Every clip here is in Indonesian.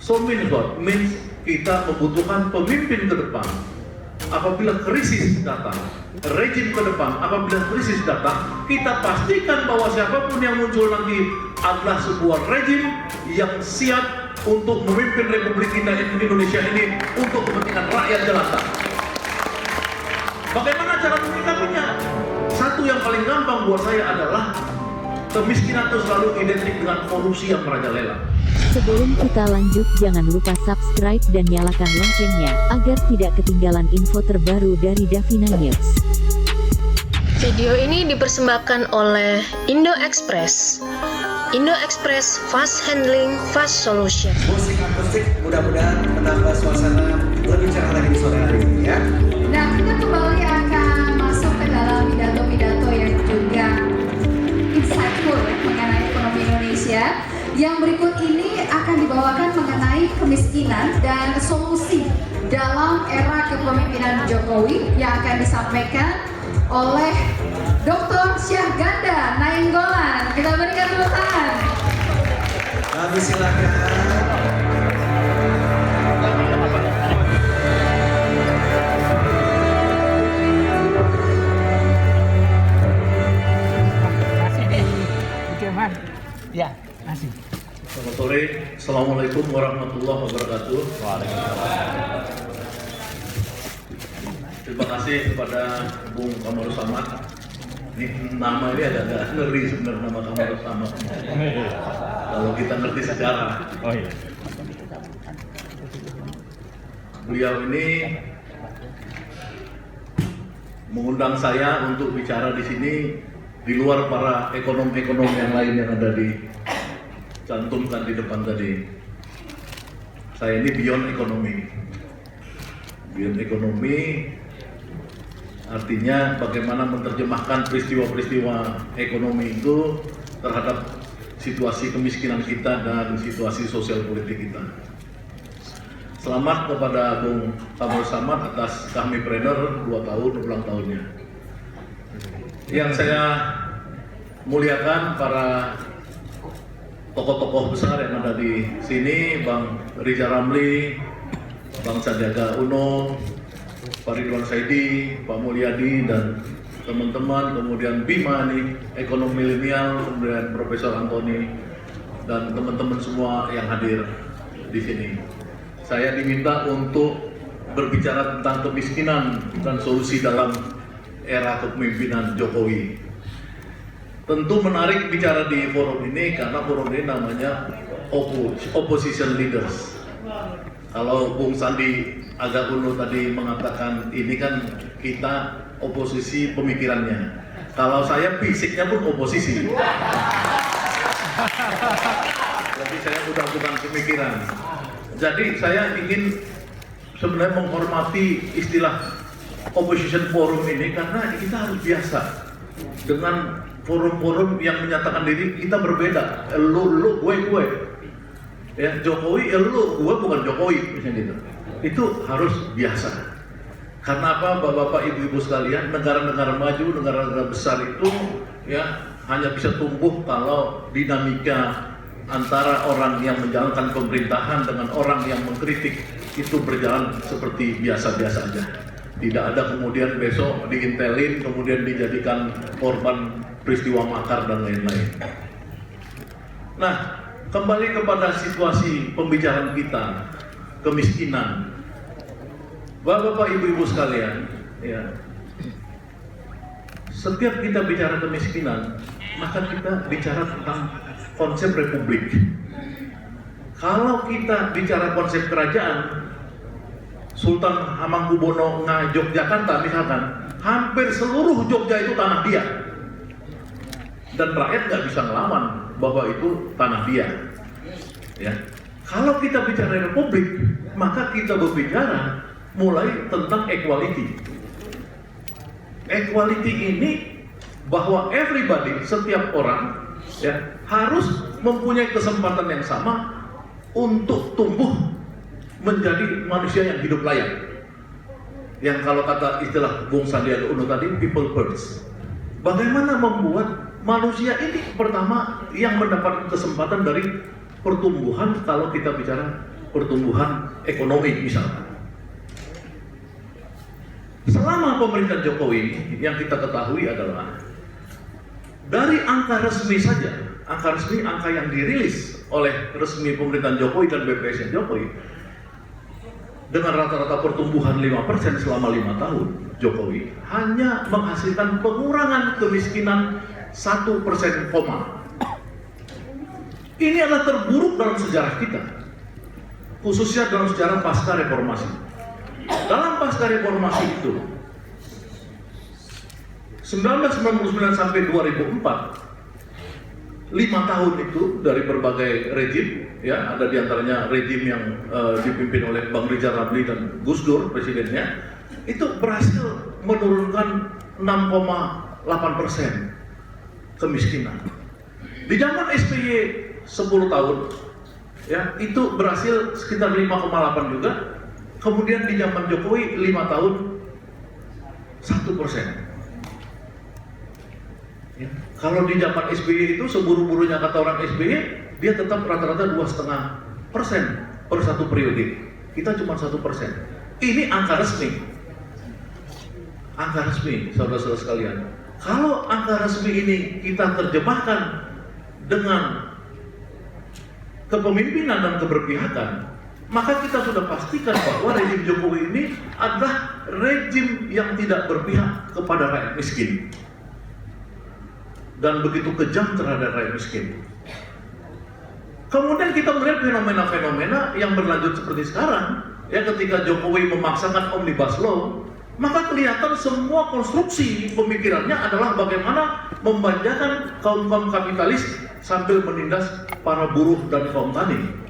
So means what? Means kita membutuhkan pemimpin ke depan. Apabila krisis datang, rejim ke depan, apabila krisis datang, kita pastikan bahwa siapapun yang muncul nanti adalah sebuah rejim yang siap untuk memimpin Republik Indonesia ini untuk kepentingan rakyat jelata. Bagaimana cara menyikapinya? Satu yang paling gampang buat saya adalah kemiskinan itu selalu identik dengan korupsi yang merajalela. Sebelum kita lanjut, jangan lupa subscribe dan nyalakan loncengnya, agar tidak ketinggalan info terbaru dari Davina News. Video ini dipersembahkan oleh Indo Express. Indo Express Fast Handling, Fast Solution. Musik akustik mudah-mudahan menambah suasana lebih cerah lagi di sore hari ini ya. Nah, kita kembali akan masuk ke dalam pidato-pidato yang juga insightful mengenai ekonomi Indonesia. Yang berikut ini akan dibawakan mengenai kemiskinan dan solusi dalam era kepemimpinan Jokowi yang akan disampaikan oleh Dr. Syahganda Nainggolan. Kita berikan tepuk tangan. Kami silakan. Ya, masih. Selamat sore, Assalamualaikum warahmatullahi wabarakatuh. Terima kasih kepada Bung Kamarus Samad. Ini nama ini agak ngeri sebenarnya, nama Kamarus Samad. Kalau kita ngerti sejarah. Oh iya. Beliau ini mengundang saya untuk bicara di sini di luar para ekonom-ekonom yang lain yang ada di cantumkan di depan tadi. Saya ini beyond ekonomi. Beyond ekonomi artinya bagaimana menerjemahkan peristiwa-peristiwa ekonomi itu terhadap situasi kemiskinan kita dan situasi sosial politik kita. Selamat kepada Bung Kamarus Samad atas Kami Trainer 2 tahun ulang tahunnya. Yang saya muliakan para tokoh-tokoh besar yang ada di sini, Bang Riza Ramli, Bang Sandiaga Uno, Pak Ridwan Saidi, Pak Mulyadi dan teman-teman, kemudian Bima nih, ekonom milenial, kemudian Profesor Antoni dan teman-teman semua yang hadir di sini. Saya diminta untuk berbicara tentang kemiskinan dan solusi dalam era kepemimpinan Jokowi. Tentu menarik bicara di forum ini karena forum ini namanya opposition leaders. Kalau Bung Sandi Aga Uno tadi mengatakan ini kan kita oposisi pemikirannya. Kalau saya fisiknya pun oposisi. Jadi saya bukan pemikiran. Jadi saya ingin sebenarnya menghormati istilah opposition forum ini karena kita harus biasa dengan forum-forum yang menyatakan diri kita berbeda. Lu, gue. Ya, Jokowi, lu, gue bukan Jokowi, misalnya gitu. Itu harus biasa. Karena apa, bapak-bapak, ibu-ibu sekalian, negara-negara maju, negara-negara besar itu ya hanya bisa tumbuh kalau dinamika antara orang yang menjalankan pemerintahan dengan orang yang mengkritik itu berjalan seperti biasa-biasa aja. Tidak ada kemudian besok diintelin, kemudian dijadikan korban peristiwa makar dan lain-lain. Nah, kembali kepada situasi pembicaraan kita, kemiskinan. Bapak-bapak, ibu-ibu sekalian, ya, setiap kita bicara kemiskinan, maka kita bicara tentang konsep republik. Kalau kita bicara konsep kerajaan, Sultan Hamengkubuwono Yogyakarta misalkan, hampir seluruh Jogja itu tanah dia. Dan rakyat nggak bisa ngelawan bahwa itu tanah dia. Ya. Kalau kita bicara republik, maka kita berbicara mulai tentang equality. Equality ini bahwa everybody, setiap orang ya harus mempunyai kesempatan yang sama untuk tumbuh menjadi manusia yang hidup layak. Yang kalau kata istilah Bung Sandiaga Uno tadi, people first. Bagaimana membuat manusia ini pertama yang mendapat kesempatan dari pertumbuhan kalau kita bicara pertumbuhan ekonomi misalkan. Selama pemerintahan Jokowi yang kita ketahui adalah dari angka resmi saja, angka yang dirilis oleh resmi pemerintahan Jokowi dan BPS Jokowi, dengan rata-rata pertumbuhan 5% selama 5 tahun Jokowi hanya menghasilkan pengurangan kemiskinan 1%. Ini adalah terburuk dalam sejarah kita, khususnya dalam sejarah pasca reformasi. Dalam pasca reformasi itu 1999 sampai 2004, 5 tahun itu dari berbagai rejim, ya, ada diantaranya rejim yang dipimpin oleh Bang Rizal Ramli dan Gus Dur presidennya, itu berhasil menurunkan 6,8% kemiskinan. Di zaman SBY 10 tahun, ya, itu berhasil sekitar 5,8 juga. Kemudian di zaman Jokowi 5 tahun 1%. Ya. Kalau di zaman SBY itu seburu-burunya kata orang SBY, dia tetap rata-rata 2,5% per satu periode. Kita cuma 1%. Ini angka resmi. Angka resmi, saudara-saudara sekalian. Kalau angka resmi ini kita terjemahkan dengan kepemimpinan dan keberpihakan, maka kita sudah pastikan bahwa rejim Jokowi ini adalah rejim yang tidak berpihak kepada rakyat miskin dan begitu kejam terhadap rakyat miskin. Kemudian kita melihat fenomena-fenomena yang berlanjut seperti sekarang, ya, ketika Jokowi memaksakan Omnibus Law, maka kelihatan semua konstruksi pemikirannya adalah bagaimana membanjakan kaum-kaum kapitalis sambil menindas para buruh dan kaum tani.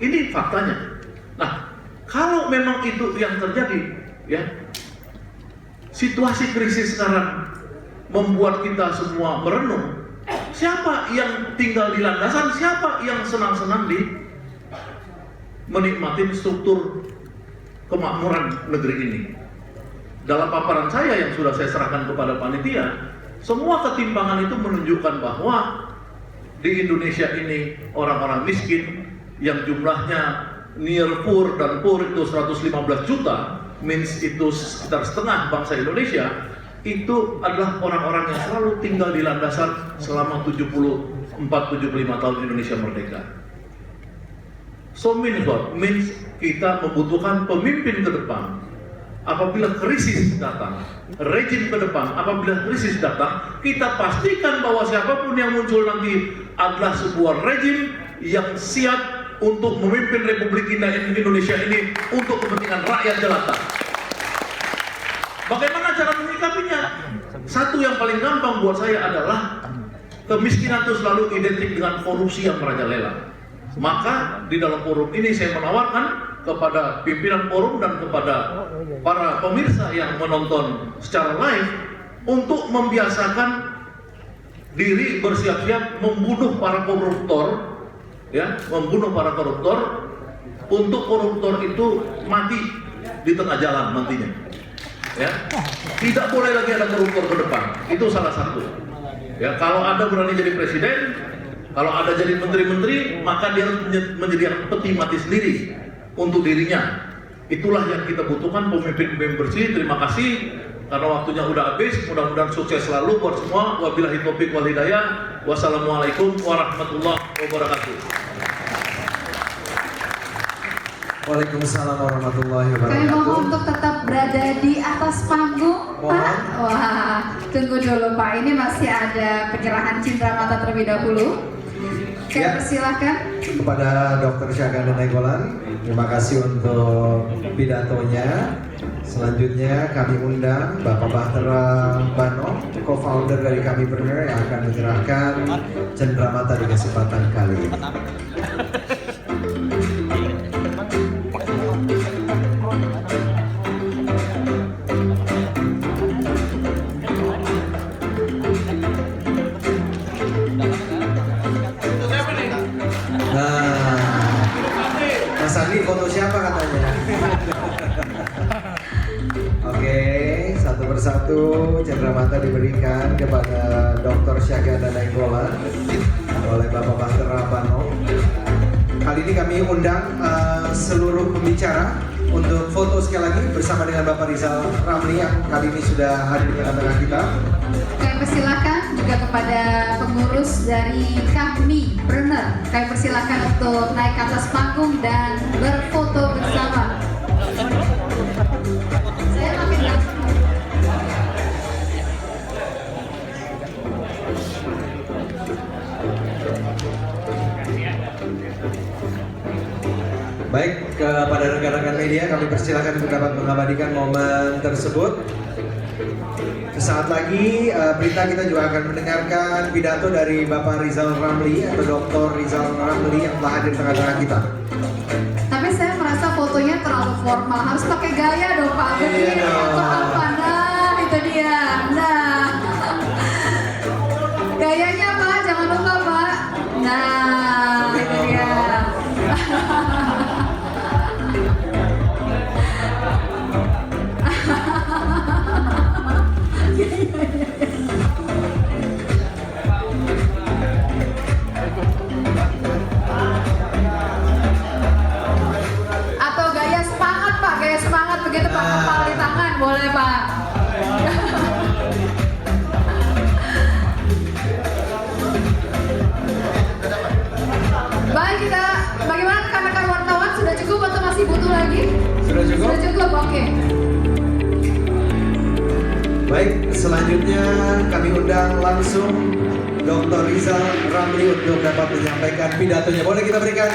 Ini faktanya. Nah, kalau memang itu yang terjadi, ya, situasi krisis sekarang membuat kita semua merenung. Siapa yang tinggal di landasan? Siapa yang senang-senang di menikmati struktur kemakmuran negeri ini? Dalam paparan saya yang sudah saya serahkan kepada panitia, semua ketimpangan itu menunjukkan bahwa di Indonesia ini orang-orang miskin yang jumlahnya near poor dan poor itu 115 juta, means itu sekitar setengah bangsa Indonesia, itu adalah orang-orang yang selalu tinggal di landasan selama 74-75 tahun Indonesia merdeka. So means what? Means kita membutuhkan pemimpin ke depan. Apabila krisis datang, rejim ke depan, apabila krisis datang, kita pastikan bahwa siapapun yang muncul nanti adalah sebuah rejim yang siap untuk memimpin Republik Indonesia ini untuk kepentingan rakyat jelata. Bagaimana cara menyikapinya? Satu yang paling gampang buat saya adalah kemiskinan itu selalu identik dengan korupsi yang merajalela. Maka di dalam forum ini saya menawarkan kepada pimpinan forum dan kepada para pemirsa yang menonton secara live untuk membiasakan diri bersiap-siap membunuh para koruptor, ya, membunuh para koruptor, untuk koruptor itu mati di tengah jalan nantinya, ya. Tidak boleh lagi ada koruptor ke depan. Itu salah satu, ya. Kalau Anda berani jadi presiden, kalau ada jadi menteri-menteri, maka dia harus menyediakan peti mati sendiri untuk dirinya. Itulah yang kita butuhkan, pemimpin bersih. Terima kasih karena waktunya udah habis. Mudah-mudahan sukses selalu buat semua. Wabillahi taufiq wal hidayah. Wassalamualaikum warahmatullahi wabarakatuh. Waalaikumsalam warahmatullahi Kami wabarakatuh. mohon untuk tetap berada di atas panggung, Pak. Wah, tunggu dulu Pak. Ini masih ada penyerahan cindera mata terlebih dahulu. Saya Ya. persilahkan. Kepada Dr. Syahganda Nainggolan, terima kasih untuk pidatonya. Selanjutnya kami undang Bapak Bahtera Bano, co-founder dari Kamipreneur, yang akan menyerahkan cendera mata di kesempatan kali ini. Mas Andi, foto siapa katanya? Oke, satu persatu cendera mata diberikan kepada Dr. Syahganda Nainggolan oleh Bapak Bahtera Bano. kali ini kami undang seluruh pembicara untuk foto sekali lagi bersama dengan Bapak Rizal Ramli yang kali ini sudah hadir di tengah-tengah kita. Kami persilakan juga kepada pengurus dari kami, Brenner. Kami persilakan untuk naik ke atas panggung dan berfoto bersama. Saya makin Baik, kepada rekan-rekan media kami persilakan untuk dapat mengabadikan momen tersebut. Sesaat lagi berita kita juga akan mendengarkan pidato dari Bapak Rizal Ramli atau Dr. Rizal Ramli yang telah hadir di tengah-tengah kita. Tapi saya merasa fotonya terlalu formal, harus pakai gaya dong Pak. Iya dong. Atau apa? Nah, itu dia. Nah, gayanya Pak, jangan lupa Pak. Nah, itu dia. Atau gaya semangat Pak, gaya semangat begitu Pak, kepala di tangan boleh Pak. Baik, kita bagaimana rekan-rekan wartawan, sudah cukup atau masih butuh lagi? Sudah cukup? Sudah cukup, oke. Baik, selanjutnya kami undang langsung Dr. Rizal Ramli untuk dapat menyampaikan pidatonya. Boleh kita berikan